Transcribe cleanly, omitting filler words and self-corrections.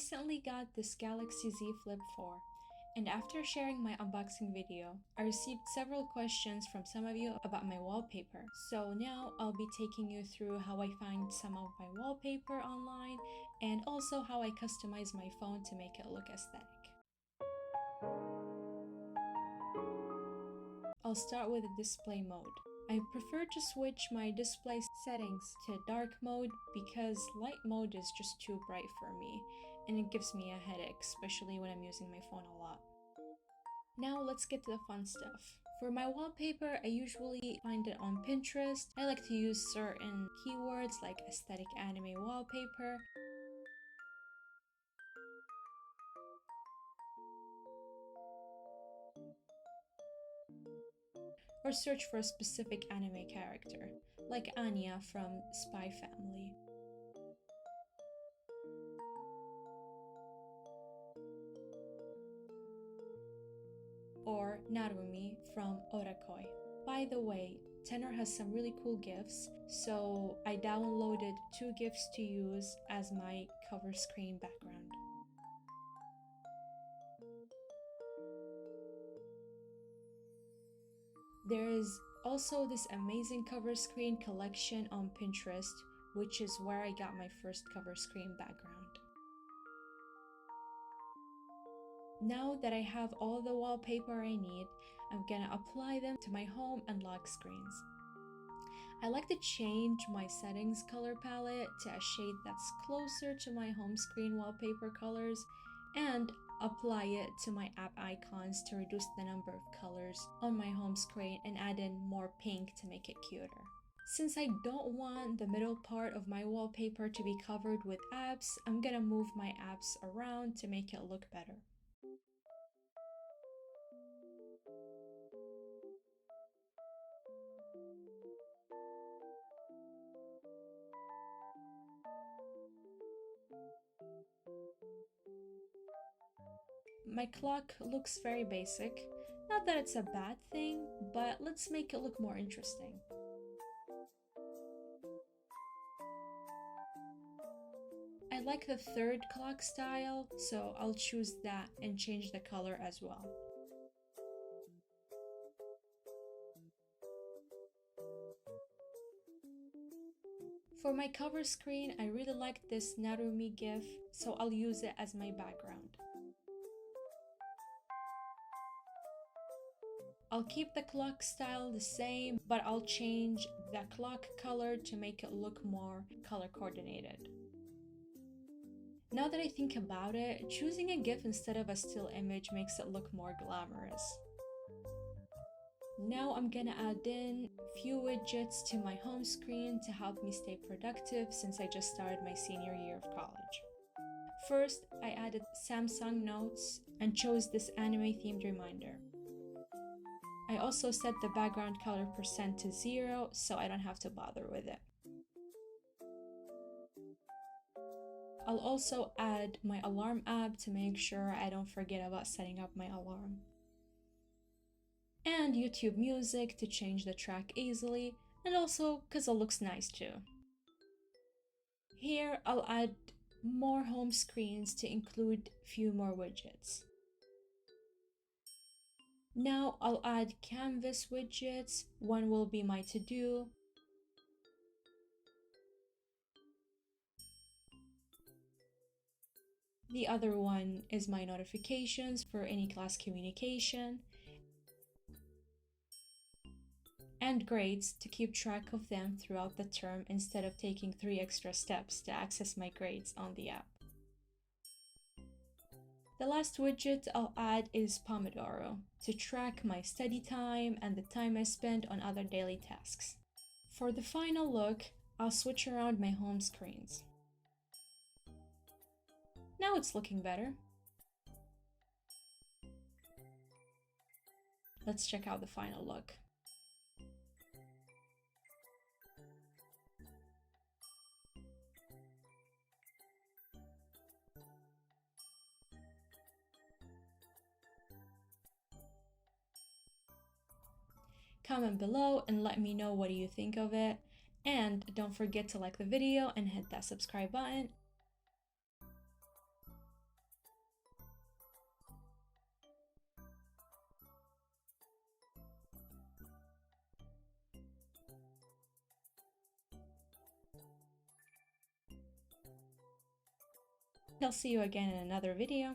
recently got this Galaxy Z Flip 4, and after sharing my unboxing video, I received several questions from some of you about my wallpaper. So now I'll be taking you through how I find some of my wallpaper online and also how I customize my phone to make it look aesthetic. I'll start with the display mode. I prefer to switch my display settings to dark mode because light mode is just too bright for me and it gives me a headache, especially when I'm using my phone a lot. Now let's get to the fun stuff. For my wallpaper, I usually find it on Pinterest. I like to use certain keywords like aesthetic anime wallpaper, or search for a specific anime character, like Anya from Spy Family. Or Narumi from Orakoi. By the way, Tenor has some really cool gifs, so I downloaded 2 gifs to use as my cover screen background. There is also this amazing cover screen collection on Pinterest, which is where I got my first cover screen background. Now that I have all the wallpaper I need, I'm gonna apply them to my home and lock screens. I like to change my settings color palette to a shade that's closer to my home screen wallpaper colors and apply it to my app icons to reduce the number of colors on my home screen and add in more pink to make it cuter. Since I don't want the middle part of my wallpaper to be covered with apps, I'm gonna move my apps around to make it look better. My clock looks very basic. Not that it's a bad thing, but let's make it look more interesting. I like the 3rd clock style, so I'll choose that and change the color as well. For my cover screen, I really like this Narumi gif, so I'll use it as my background. I'll keep the clock style the same, but I'll change the clock color to make it look more color coordinated. Now that I think about it, choosing a GIF instead of a still image makes it look more glamorous. Now I'm gonna add in a few widgets to my home screen to help me stay productive since I just started my senior year of college. First, I added Samsung Notes and chose this anime themed reminder. I also set the background color % to 0 so I don't have to bother with it. I'll also add my alarm app to make sure I don't forget about setting up my alarm. And YouTube Music to change the track easily, and also because it looks nice too. Here I'll add more home screens to include a few more widgets. Now I'll add canvas widgets. One will be my to-do. The other one is my notifications for any class communication. And grades to keep track of them throughout the term instead of taking 3 extra steps to access my grades on the app. The last widget I'll add is Pomodoro to track my study time and the time I spend on other daily tasks. For the final look, I'll switch around my home screens. Now it's looking better. Let's check out the final look. Comment below and let me know what do you think of it. And don't forget to like the video and hit that subscribe button. I'll see you again in another video.